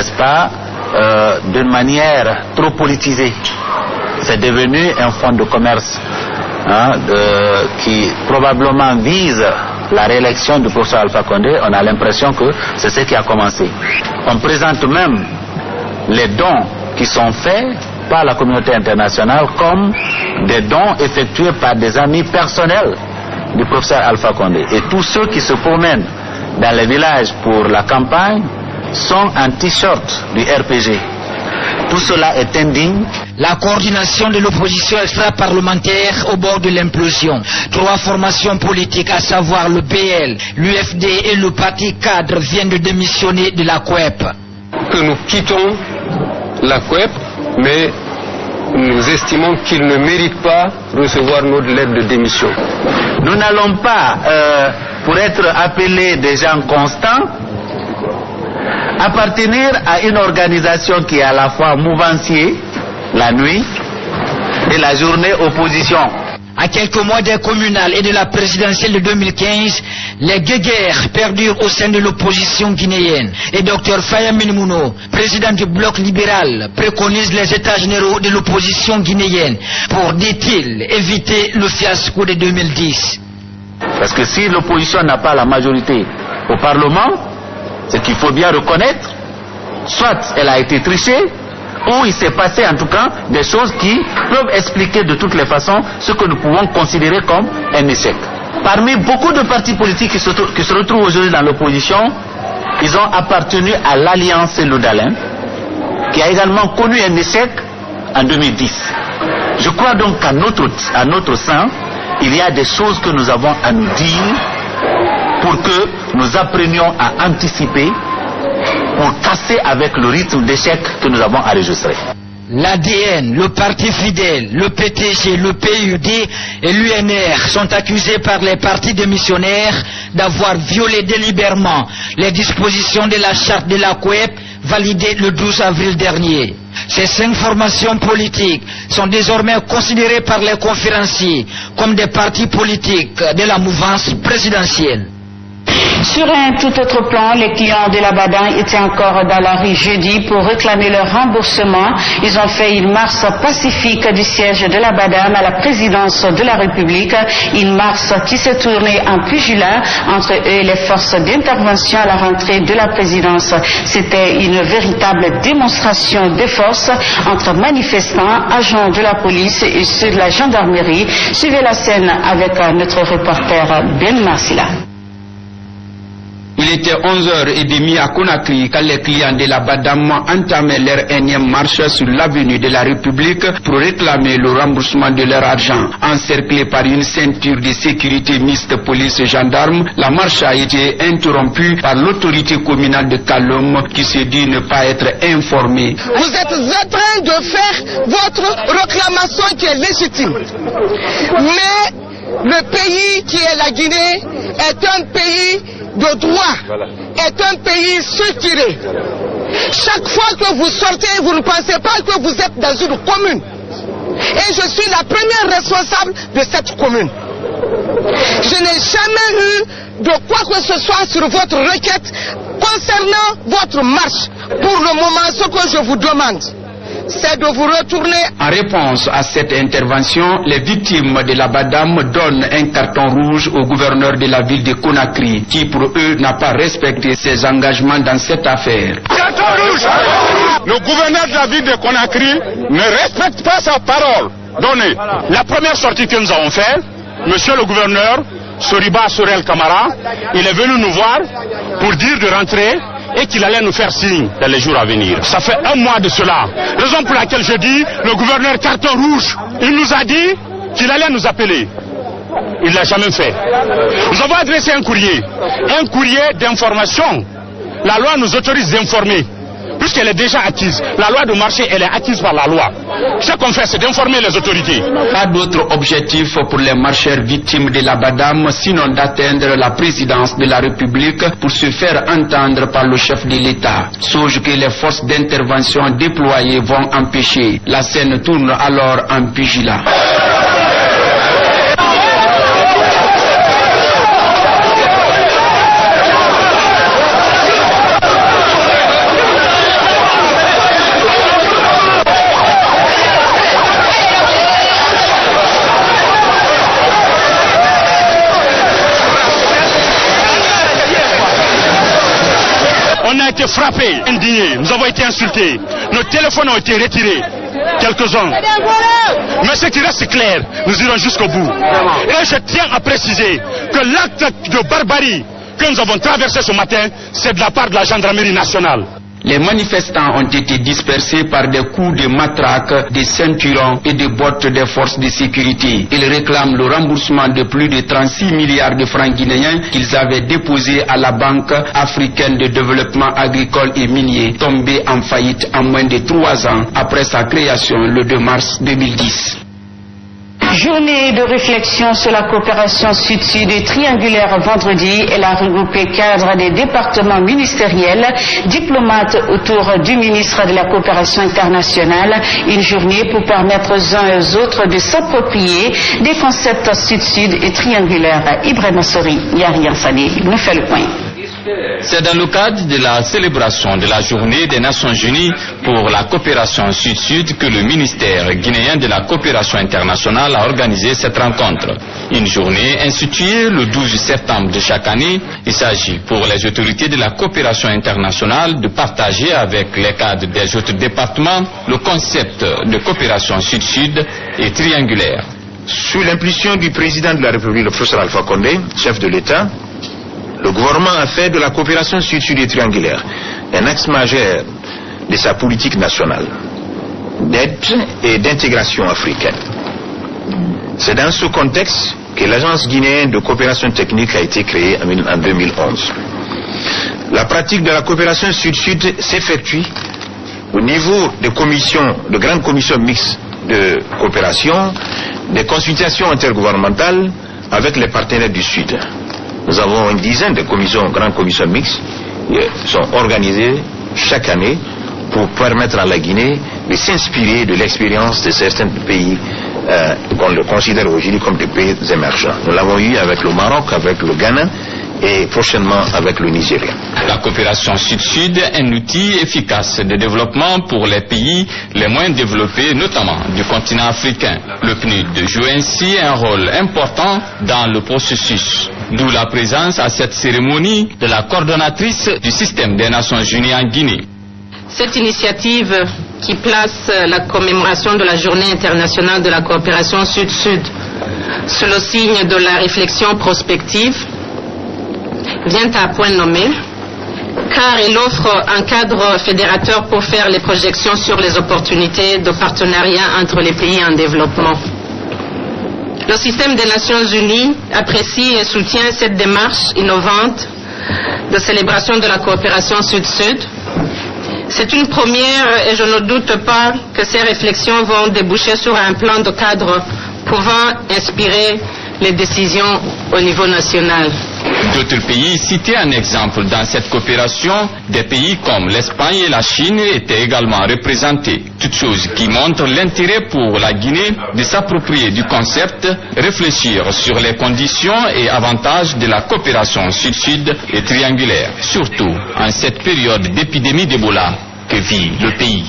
n'est-ce pas, d'une manière trop politisée. C'est devenu un fonds de commerce qui probablement vise la réélection du professeur Alpha Condé. On a l'impression que c'est ce qui a commencé. On présente même les dons qui sont faits par la communauté internationale comme des dons effectués par des amis personnels du professeur Alpha Condé. Et tous ceux qui se promènent dans les villages pour la campagne sont en t-shirt du RPG. Tout cela est indigne. La coordination de l'opposition extra-parlementaire au bord de l'implosion. 3 formations politiques, à savoir le BL, l'UFD et le parti cadre, viennent de démissionner de la COEP. Que nous quittons la COEP, mais nous estimons qu'ils ne méritent pas recevoir notre lettre de démission. Nous n'allons pas, pour être appelés des gens constants, appartenir à une organisation qui est à la fois mouvancier, la nuit, et la journée opposition. À quelques mois des communales et de la présidentielle de 2015, les guéguerres perdurent au sein de l'opposition guinéenne. Et Dr Fayamin Mouno, président du bloc libéral, préconise les états généraux de l'opposition guinéenne pour, dit-il, éviter le fiasco de 2010. Parce que si l'opposition n'a pas la majorité au Parlement, ce qu'il faut bien reconnaître, soit elle a été trichée, ou il s'est passé en tout cas des choses qui peuvent expliquer de toutes les façons ce que nous pouvons considérer comme un échec. Parmi beaucoup de partis politiques qui se retrouvent aujourd'hui dans l'opposition, ils ont appartenu à l'Alliance Loudalin, qui a également connu un échec en 2010. Je crois donc qu'à notre sein, il y a des choses que nous avons à nous dire pour que nous apprenions à anticiper, pour casser avec le rythme d'échec que nous avons enregistré. L'ADN, le Parti Fidèle, le PTG, le PUD et l'UNR sont accusés par les partis démissionnaires d'avoir violé délibérément les dispositions de la charte de la COEP validée le 12 avril dernier. Ces 5 formations politiques sont désormais considérées par les conférenciers comme des partis politiques de la mouvance présidentielle. Sur un tout autre plan, les clients de la Badan étaient encore dans la rue jeudi pour réclamer leur remboursement. Ils ont fait une marche pacifique du siège de la Badan à la présidence de la République. Une marche qui s'est tournée en pugilat entre eux et les forces d'intervention à la rentrée de la présidence. C'était une véritable démonstration de force entre manifestants, agents de la police et ceux de la gendarmerie. Suivez la scène avec notre reporter Ben Marsila. Il était 11h30 à Conakry quand les clients de la Badam entamaient leur énième marche sur l'avenue de la République pour réclamer le remboursement de leur argent. Encerclés par une ceinture de sécurité mixte police-gendarme, la marche a été interrompue par l'autorité communale de Kaloum qui se dit ne pas être informée. Vous êtes en train de faire votre réclamation qui est légitime. Mais le pays qui est la Guinée est un pays de droit, est un pays structuré. Chaque fois que vous sortez, vous ne pensez pas que vous êtes dans une commune. Et je suis la première responsable de cette commune. Je n'ai jamais eu de quoi que ce soit sur votre requête concernant votre marche. Pour le moment, ce que je vous demande, c'est de vous retourner. En réponse à cette intervention, les victimes de la Badam donnent un carton rouge au gouverneur de la ville de Conakry, qui pour eux n'a pas respecté ses engagements dans cette affaire. Carton rouge! Le gouverneur de la ville de Conakry ne respecte pas sa parole donnée. La première sortie que nous avons faite, monsieur le gouverneur, Soriba Sorel Kamara, il est venu nous voir pour dire de rentrer et qu'il allait nous faire signe dans les jours à venir. Ça fait un mois de cela. Raison pour laquelle je dis, le gouverneur carton rouge, il nous a dit qu'il allait nous appeler. Il ne l'a jamais fait. Nous avons adressé un courrier d'information. La loi nous autorise d'informer, puisqu'elle est déjà acquise. La loi de marché, elle est acquise par la loi. Ce qu'on fait, c'est d'informer les autorités. Pas d'autre objectif pour les marcheurs victimes de la Badam, sinon d'atteindre la présidence de la République pour se faire entendre par le chef de l'État. Chose que les forces d'intervention déployées vont empêcher. La scène tourne alors en pugilat. On a été frappés, indignés, nous avons été insultés. Nos téléphones ont été retirés, quelques-uns. Mais ce qui reste clair, nous irons jusqu'au bout. Et je tiens à préciser que l'acte de barbarie que nous avons traversé ce matin, c'est de la part de la gendarmerie nationale. Les manifestants ont été dispersés par des coups de matraque, des ceinturons et des bottes des forces de sécurité. Ils réclament le remboursement de plus de 36 milliards de francs guinéens qu'ils avaient déposés à la Banque africaine de développement agricole et minier, tombée en faillite en moins de 3 ans après sa création le 2 mars 2010. Journée de réflexion sur la coopération sud-sud et triangulaire vendredi. Elle a regroupé cadres des départements ministériels, diplomates autour du ministre de la coopération internationale. Une journée pour permettre aux uns et aux autres de s'approprier des concepts sud-sud et triangulaires. Ibrahim Sori, Yari Ansani nous fait le point. C'est dans le cadre de la célébration de la journée des Nations Unies pour la coopération sud-sud que le ministère guinéen de la coopération internationale a organisé cette rencontre. Une journée instituée le 12 septembre de chaque année. Il s'agit pour les autorités de la coopération internationale de partager avec les cadres des autres départements le concept de coopération sud-sud et triangulaire. Sous l'impulsion du président de la République, le professeur Alpha Condé, chef de l'État, le gouvernement a fait de la coopération sud-sud et triangulaire un axe majeur de sa politique nationale d'aide et d'intégration africaine. C'est dans ce contexte que l'Agence guinéenne de coopération technique a été créée en 2011. La pratique de la coopération sud-sud s'effectue au niveau des commissions, de grandes commissions mixtes de coopération, des consultations intergouvernementales avec les partenaires du Sud. Nous avons une dizaine de commissions, grandes commissions mixtes, qui sont organisées chaque année pour permettre à la Guinée de s'inspirer de l'expérience de certains pays qu'on le considère aujourd'hui comme des pays émergents. Nous l'avons eu avec le Maroc, avec le Ghana et prochainement avec le Nigeria. La coopération sud-sud est un outil efficace de développement pour les pays les moins développés, notamment du continent africain. Le PNUD joue ainsi un rôle important dans le processus. D'où la présence à cette cérémonie de la coordonnatrice du système des Nations Unies en Guinée. Cette initiative qui place la commémoration de la Journée internationale de la coopération sud-sud sous le signe de la réflexion prospective vient à point nommé, car il offre un cadre fédérateur pour faire les projections sur les opportunités de partenariat entre les pays en développement. Le système des Nations Unies apprécie et soutient cette démarche innovante de célébration de la coopération sud-sud. C'est une première et je ne doute pas que ces réflexions vont déboucher sur un plan de cadre pouvant inspirer les décisions au niveau national. D'autres pays cités en exemple dans cette coopération, des pays comme l'Espagne et la Chine étaient également représentés. Toutes choses qui montrent l'intérêt pour la Guinée de s'approprier du concept, réfléchir sur les conditions et avantages de la coopération sud-sud et triangulaire, surtout en cette période d'épidémie d'Ebola que vit le pays.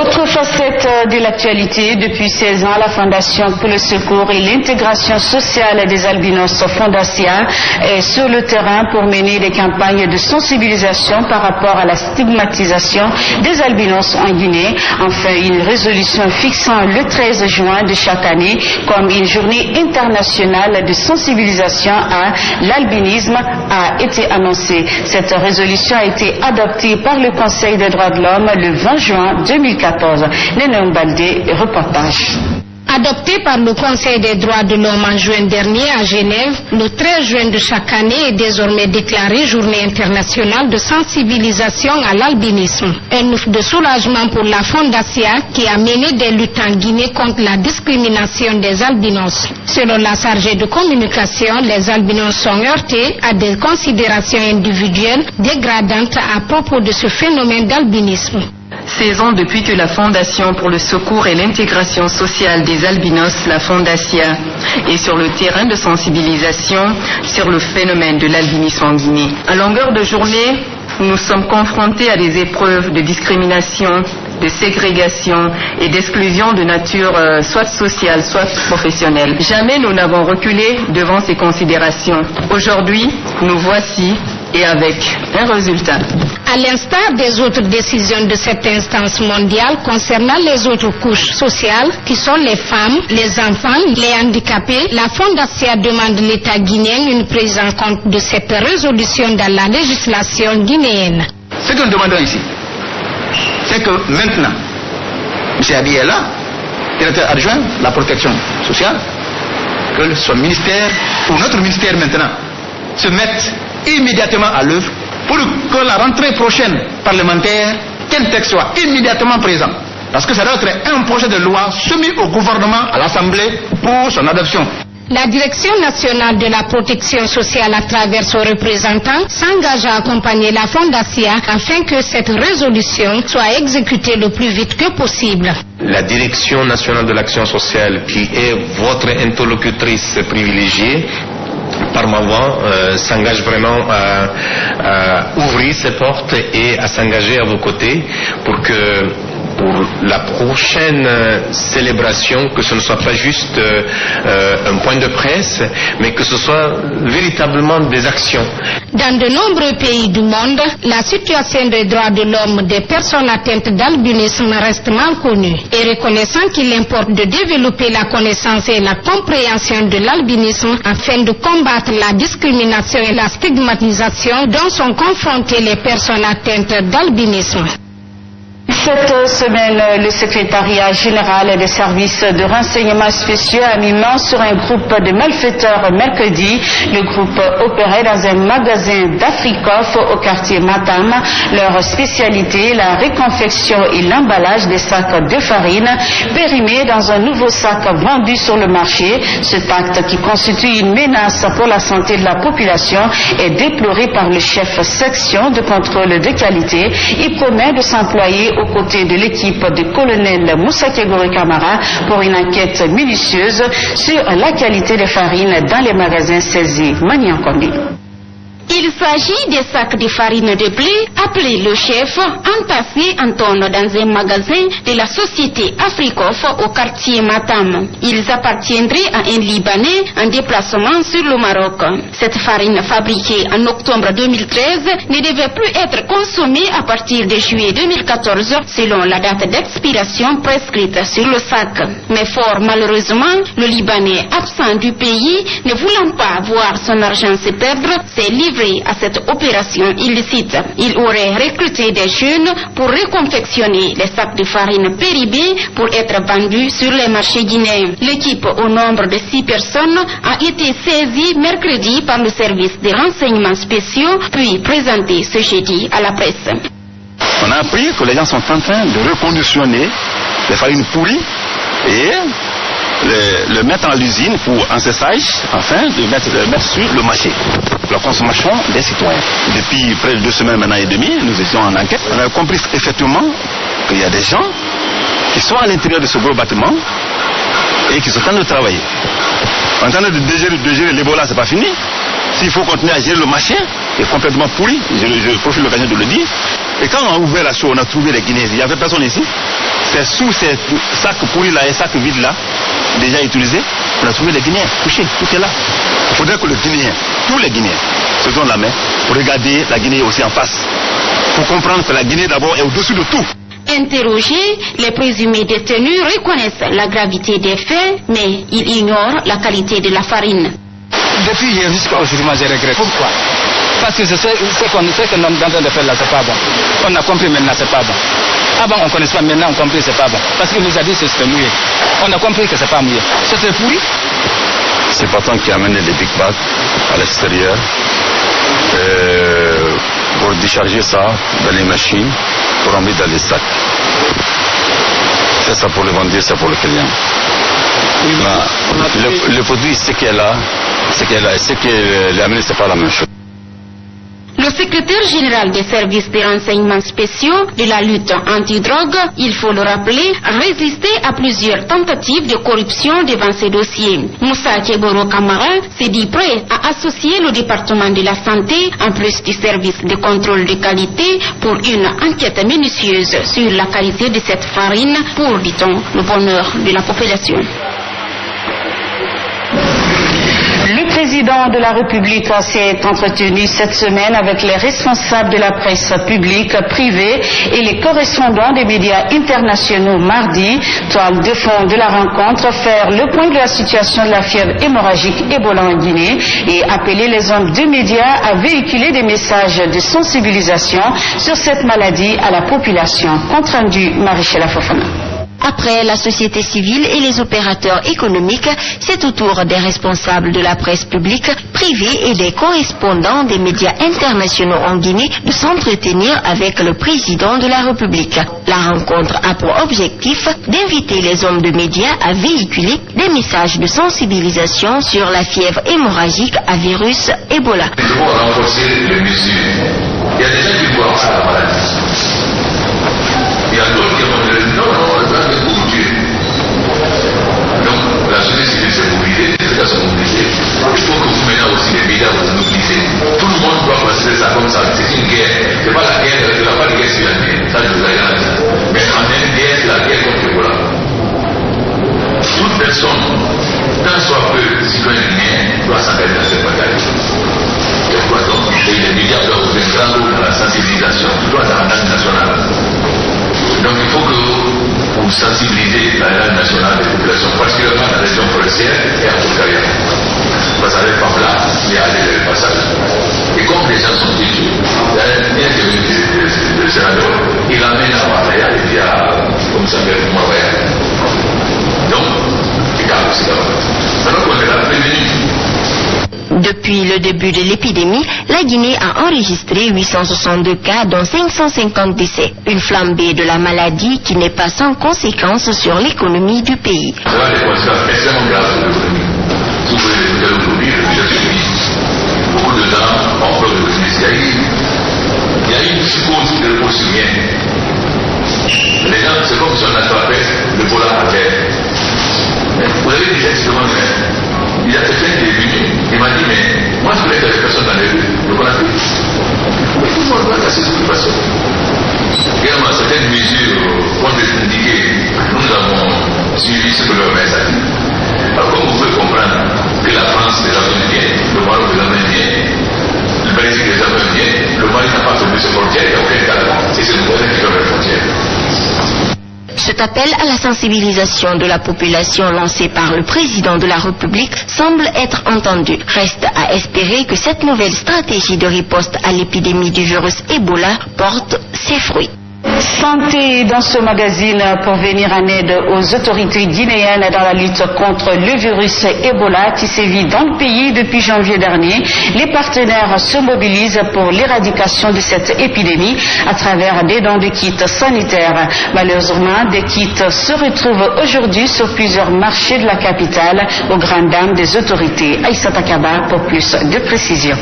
Autre facette de l'actualité, depuis 16 ans, la Fondation pour le secours et l'intégration sociale des albinos Fondacia est sur le terrain pour mener des campagnes de sensibilisation par rapport à la stigmatisation des albinos en Guinée. Enfin, une résolution fixant le 13 juin de chaque année comme une journée internationale de sensibilisation à l'albinisme a été annoncée. Cette résolution a été adoptée par le Conseil des droits de l'homme le 20 juin 2014. Nénéon Baldé, reportage. Adopté par le Conseil des droits de l'homme en juin dernier à Genève, le 13 juin de chaque année est désormais déclaré Journée internationale de sensibilisation à l'albinisme. Un ouf de soulagement pour la Fondacia qui a mené des luttes en Guinée contre la discrimination des albinos. Selon la chargée de communication, les albinos sont heurtés à des considérations individuelles dégradantes à propos de ce phénomène d'albinisme. 16 ans depuis que la Fondation pour le secours et l'intégration sociale des albinos, la Fondacia, est sur le terrain de sensibilisation sur le phénomène de l'albinisme en Guinée. À longueur de journée, nous sommes confrontés à des épreuves de discrimination, de ségrégation et d'exclusion de nature soit sociale, soit professionnelle. Jamais nous n'avons reculé devant ces considérations. Aujourd'hui, nous voici et avec un résultat. À l'instar des autres décisions de cette instance mondiale concernant les autres couches sociales, qui sont les femmes, les enfants, les handicapés, la Fondation demande l'État guinéen une prise en compte de cette résolution dans la législation guinéenne. Ce que nous demandons ici, c'est que maintenant, M. Abi est là, directeur adjoint de la protection sociale, que son ministère, ou notre ministère maintenant, se mette immédiatement à l'œuvre pour que la rentrée prochaine parlementaire, qu'un texte soit immédiatement présent. Parce que ça doit être un projet de loi soumis au gouvernement, à l'Assemblée, pour son adoption. La Direction nationale de la protection sociale, à travers son représentant, s'engage à accompagner la Fondation afin que cette résolution soit exécutée le plus vite que possible. La Direction nationale de l'action sociale, qui est votre interlocutrice privilégiée, par ma voix, s'engage vraiment à ouvrir ses portes et à s'engager à vos côtés pour que pour la prochaine célébration, que ce ne soit pas juste un point de presse, mais que ce soit véritablement des actions. Dans de nombreux pays du monde, la situation des droits de l'homme des personnes atteintes d'albinisme reste mal connue. Et reconnaissant qu'il importe de développer la connaissance et la compréhension de l'albinisme afin de combattre la discrimination et la stigmatisation dont sont confrontées les personnes atteintes d'albinisme. Cette semaine, le secrétariat général des services de renseignement spéciaux a mis main sur un groupe de malfaiteurs mercredi. Le groupe opérait dans un magasin d'Africoff au quartier Matam. Leur spécialité, la réconfection et l'emballage des sacs de farine périmés dans un nouveau sac vendu sur le marché. Cet acte, qui constitue une menace pour la santé de la population, est déploré par le chef section de contrôle de qualité. Il promet de s'employer aux côtés de l'équipe du colonel Moussa Kegore Kamara pour une enquête minutieuse sur la qualité des farines dans les magasins saisis. Maniankondi. Il s'agit des sacs de farine de blé appelés le chef, entassés en tonnes dans un magasin de la société Africoff au quartier Matam. Ils appartiendraient à un Libanais en déplacement sur le Maroc. Cette farine fabriquée en octobre 2013 ne devait plus être consommée à partir de juillet 2014 selon la date d'expiration prescrite sur le sac. Mais fort malheureusement, le Libanais absent du pays, ne voulant pas voir son argent se perdre, s'est livré à cette opération illicite. Il aurait recruté des jeunes pour reconfectionner les sacs de farine péribés pour être vendus sur les marchés guinéens. L'équipe, au nombre de 6 personnes, a été saisie mercredi par le service des renseignements spéciaux, puis présentée ce jeudi à la presse. On a appris que les gens sont en train de reconditionner les farines pourries et le mettre en l'usine pour enséchage afin de mettre sur le marché pour la consommation des citoyens. Depuis près de 2 semaines maintenant et demie, nous étions en enquête. On a compris effectivement qu'il y a des gens qui sont à l'intérieur de ce gros bâtiment et qui sont en train de travailler. On est en train de gérer l'Ebola, c'est pas fini. S'il faut continuer à gérer le marché, qui est complètement pourri, je profite de l'occasion de le dire. Et quand on a ouvert la chose, on a trouvé les Guinéens. Il n'y avait personne ici. C'est sous ces sacs pourris là et sacs vides là, déjà utilisés, on a trouvé les Guinéens couchés. Tout est là. Il faudrait que le Guinéen, tous les Guinéens, se donnent la main pour regarder la Guinée aussi en face. Pour comprendre que la Guinée d'abord est au-dessus de tout. Interrogés, les présumés détenus reconnaissent la gravité des faits, mais ils ignorent la qualité de la farine. Depuis hier jusqu'à aujourd'hui, je regrette. Pourquoi? Parce que ce qu'on est en train de faire là, c'est pas bon. On a compris maintenant, c'est pas bon. Avant, on ne connaissait pas, maintenant, on a compris, c'est pas bon. Parce qu'il nous a dit que c'était mouillé. On a compris que c'est pas mouillé. C'était pourri. C'est pas tant qui a amené les big bags à l'extérieur pour décharger ça dans les machines, pour en mettre dans les sacs. C'est ça pour le vendre, c'est pour le client. Le produit, ce qu'elle a, ce qu'elle a amené, c'est pas la même chose. Le secrétaire général des services de renseignements spéciaux de la lutte anti-drogue, il faut le rappeler, résistait à plusieurs tentatives de corruption devant ces dossiers. Moussa Kegoro Kamara s'est dit prêt à associer le département de la santé, en plus du service de contrôle de qualité, pour une enquête minutieuse sur la qualité de cette farine pour, dit-on, le bonheur de la population. Le président de la République s'est entretenu cette semaine avec les responsables de la presse publique, privée et les correspondants des médias internationaux mardi. Toile de fond de la rencontre, faire le point de la situation de la fièvre hémorragique Ebola en Guinée et appeler les hommes de médias à véhiculer des messages de sensibilisation sur cette maladie à la population. Compte rendu, Marichela Fofana. Après la société civile et les opérateurs économiques, c'est au tour des responsables de la presse publique, privée et des correspondants des médias internationaux en Guinée de s'entretenir avec le président de la République. La rencontre a pour objectif d'inviter les hommes de médias à véhiculer des messages de sensibilisation sur la fièvre hémorragique à virus Ebola. Il faut renforcer les mesures. Il y a des gens qui voient pas la maladie. Il y a d'autres qui vont dire non, vous tuer. Donc la société civile s'est mobilisée, les États sont mobilisés. Il faut que vous maintenant aussi les médias vous mobilisez. Tout le monde doit passer ça comme ça. C'est une guerre. C'est pas la guerre, c'est pas la guerre civile. Ça je vous ai dit. Mais en même guerre, c'est la guerre contre Ebola. Toute personne, tant soit peu citoyen guinéen, doit s'engager dans cette bataille. Et les médias doivent jouer un grand rôle dans la sensibilisation, surtout à la langue nationale. Donc il faut que vous sensibilisez la langue nationale des populations, particulièrement dans la région forestière et à Tourcaria. Parce qu'avec Pabla, il y a des passages. Et comme les gens sont têtus, il y a un de sénateur, il amène à Maraya et puis à, comme ça s'appelle, Maraya. Donc, il y a aussi là-bas. Alors qu'on est là, prévenu. Depuis le début de l'épidémie, la Guinée a enregistré 862 cas, dont 550 décès. Une flambée de la maladie qui n'est pas sans conséquences sur l'économie du pays. Ça a des conséquences extrêmement graves sur l'économie. Si vous voulez écouter aujourd'hui, le budget du pays, beaucoup de gens ont peur de l'économie. Il y a une psychose de repos sur rien. Les gens, c'est comme si on attrapait le volant à terre. Vous avez dit justement, il y a quelqu'un qui est venu, il m'a dit, mais moi je connais des personnes dans les rues, le Conakry. Mais tout le monde doit casser cette façon. Également, certaines mesures contre-indiquées, nous avons suivi ce que le maire a dit. Alors, comme vous pouvez comprendre que la France les amène bien, le Maroc les amène bien, le Belgique les amène bien, le Mali n'a pas fermé ses frontières, il n'y a aucun cas. C'est ce problème qui ferme les frontières. Cet appel à la sensibilisation de la population lancé par le président de la République semble être entendu. Reste à espérer que cette nouvelle stratégie de riposte à l'épidémie du virus Ebola porte ses fruits. Santé dans ce magazine pour venir en aide aux autorités guinéennes dans la lutte contre le virus Ebola qui sévit dans le pays depuis janvier dernier. Les partenaires se mobilisent pour l'éradication de cette épidémie à travers des dons de kits sanitaires. Malheureusement, des kits se retrouvent aujourd'hui sur plusieurs marchés de la capitale aux grandes dames des autorités. Aïssa Takaba pour plus de précisions.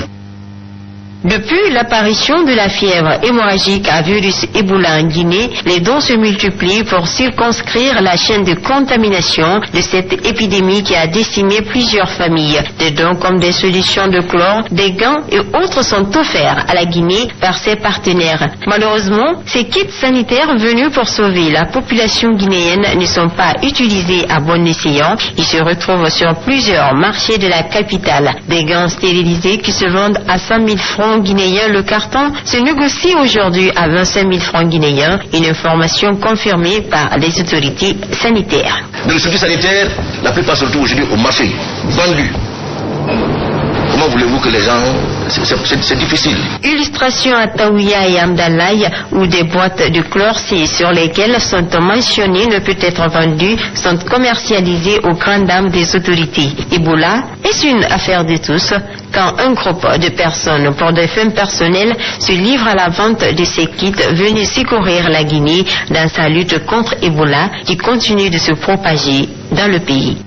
Depuis l'apparition de la fièvre hémorragique à virus Ebola en Guinée, les dons se multiplient pour circonscrire la chaîne de contamination de cette épidémie qui a décimé plusieurs familles. Des dons comme des solutions de chlore, des gants et autres sont offerts à la Guinée par ses partenaires. Malheureusement, ces kits sanitaires venus pour sauver la population guinéenne ne sont pas utilisés à bon escient. Ils se retrouvent sur plusieurs marchés de la capitale. Des gants stérilisés qui se vendent à 100 000 francs guinéens le carton se négocie aujourd'hui à 25 000 francs guinéens, une information confirmée par les autorités sanitaires. Dans le circuit sanitaire, la plupart se retrouvent aujourd'hui au marché, vendus. Comment voulez-vous que les gens... C'est difficile. Illustration à Taouya et Amdalaï où des boîtes de chlore sur lesquelles sont mentionnés ne peut être vendu sont commercialisées aux grandes dames des autorités. Ebola, est-ce une affaire de tous? Quand un groupe de personnes pour des fins personnelles se livre à la vente de ces kits venus secourir la Guinée dans sa lutte contre Ebola qui continue de se propager dans le pays.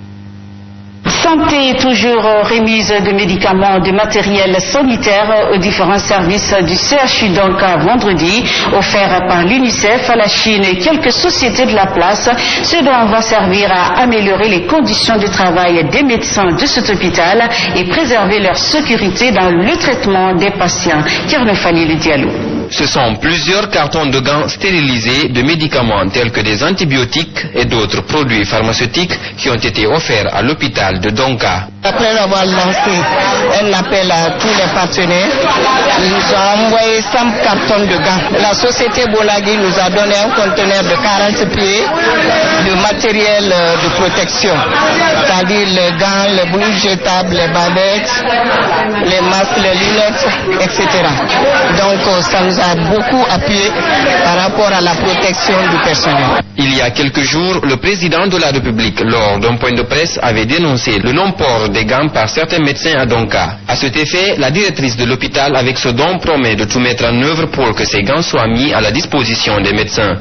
Santé, toujours remise de médicaments, de matériel sanitaire aux différents services du CHU donc vendredi, offert par l'UNICEF à la Chine et quelques sociétés de la place. Ce dont va servir à améliorer les conditions de travail des médecins de cet hôpital et préserver leur sécurité dans le traitement des patients. Kernofani le Diallo. Ce sont plusieurs cartons de gants stérilisés de médicaments tels que des antibiotiques et d'autres produits pharmaceutiques qui ont été offerts à l'hôpital de Donka. Après avoir lancé un appel à tous les partenaires, ils nous ont envoyé 100 cartons de gants. La société Bolagui nous a donné un conteneur de 40 pieds de matériel de protection, c'est-à-dire les gants, les blouses jetables, les bavettes, les masques, les lunettes, etc. Donc ça nous a beaucoup appuyé par rapport à la protection du personnel. Il y a quelques jours, le président de la République, lors d'un point de presse, avait dénoncé le non-port des gants par certains médecins à Donka. À cet effet, la directrice de l'hôpital, avec ce don, promet de tout mettre en œuvre pour que ces gants soient mis à la disposition des médecins.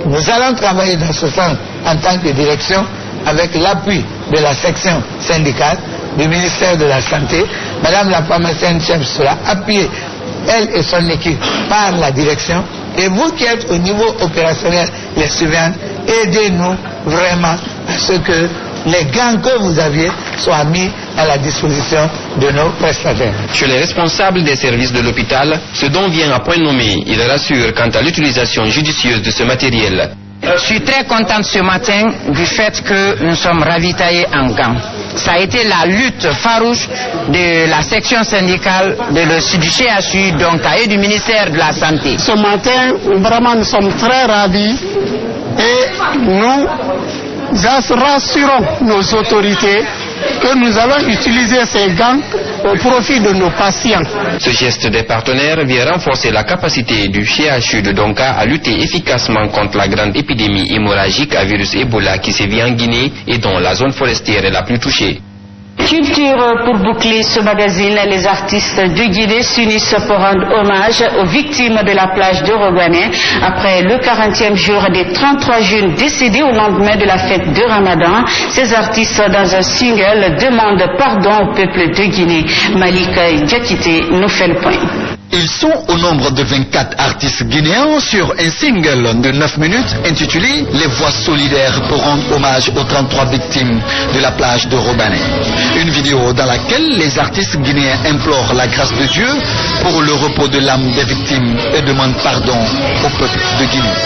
Nous allons travailler dans ce sens en tant que direction avec l'appui de la section syndicale du ministère de la Santé. Madame la pharmacienne chef sera appuyée, elle et son équipe, par la direction. Et vous qui êtes au niveau opérationnel, les surveillants, aidez-nous vraiment à ce que les gants que vous aviez soient mis à la disposition de nos prestataires. Chez les responsables des services de l'hôpital, ce don vient à point nommé. Il rassure quant à l'utilisation judicieuse de ce matériel. Je suis très contente ce matin du fait que nous sommes ravitaillés en gants. Ça a été la lutte farouche de la section syndicale du CHU, donc et du ministère de la Santé. Ce matin, vraiment, nous sommes très ravis et nous rassurons nos autorités que nous allons utiliser ces gants au profit de nos patients. Ce geste des partenaires vient renforcer la capacité du CHU de Donka à lutter efficacement contre la grande épidémie hémorragique à virus Ebola qui sévit en Guinée et dont la zone forestière est la plus touchée. Culture pour boucler ce magazine, les artistes de Guinée s'unissent pour rendre hommage aux victimes de la plage de Robané après le 40e jour des 33 jeunes décédés au lendemain de la fête de Ramadan. Ces artistes, dans un single, demandent pardon au peuple de Guinée. Malik Diakité nous fait le point. Ils sont au nombre de 24 artistes guinéens sur un single de 9 minutes intitulé « Les voix solidaires pour rendre hommage aux 33 victimes de la plage de Robané ». Une vidéo dans laquelle les artistes guinéens implorent la grâce de Dieu pour le repos de l'âme des victimes et demandent pardon au peuple de Guinée.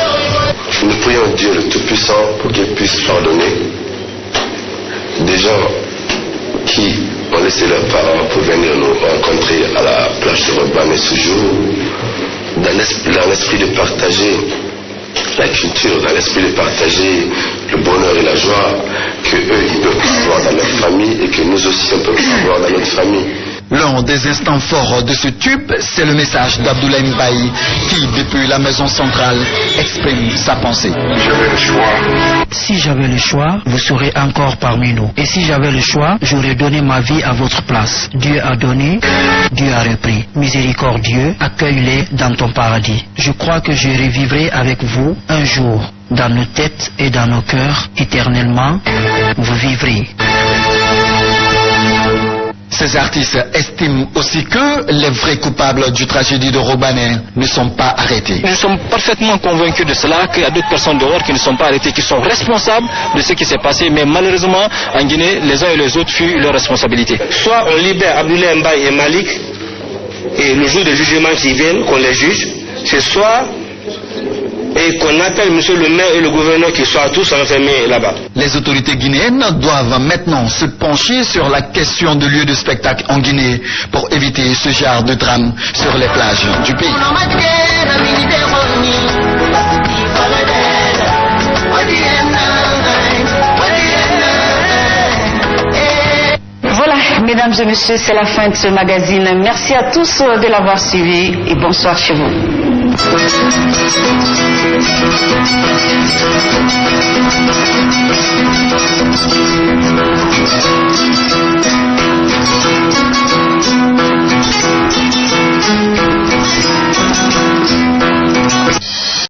Nous prions Dieu le Tout-Puissant pour qu'il puisse pardonner des gens qui ont laissé leurs parents pour venir nous rencontrer à la plage de Robané ce jour, dans l'esprit de partager la culture, dans l'esprit de partager le bonheur et la joie que eux ils peuvent avoir dans leur famille et que nous aussi on peut avoir dans notre famille. L'un des instants forts de ce tube, c'est le message d'Abdoulaye Mbaye qui, depuis la maison centrale, exprime sa pensée. J'avais le choix. Si j'avais le choix, vous serez encore parmi nous. Et si j'avais le choix, j'aurais donné ma vie à votre place. Dieu a donné, Dieu a repris. Miséricordieux, accueille-les dans ton paradis. Je crois que je revivrai avec vous un jour, dans nos têtes et dans nos cœurs, éternellement, vous vivrez. Ces artistes estiment aussi que les vrais coupables du tragédie de Robané ne sont pas arrêtés. Nous sommes parfaitement convaincus de cela, qu'il y a d'autres personnes dehors qui ne sont pas arrêtées, qui sont responsables de ce qui s'est passé, mais malheureusement, en Guinée, les uns et les autres fuient leurs responsabilités. Soit on libère Abdoulaye Mbaye et Malik, et le jour des jugements qui viennent, qu'on les juge, c'est soit et qu'on appelle monsieur le maire et le gouverneur qui soient tous enfermés là-bas. Les autorités guinéennes doivent maintenant se pencher sur la question de lieux de spectacle en Guinée pour éviter ce genre de drame sur les plages du pays. Voilà, mesdames et messieurs, c'est la fin de ce magazine. Merci à tous de l'avoir suivi et bonsoir chez vous.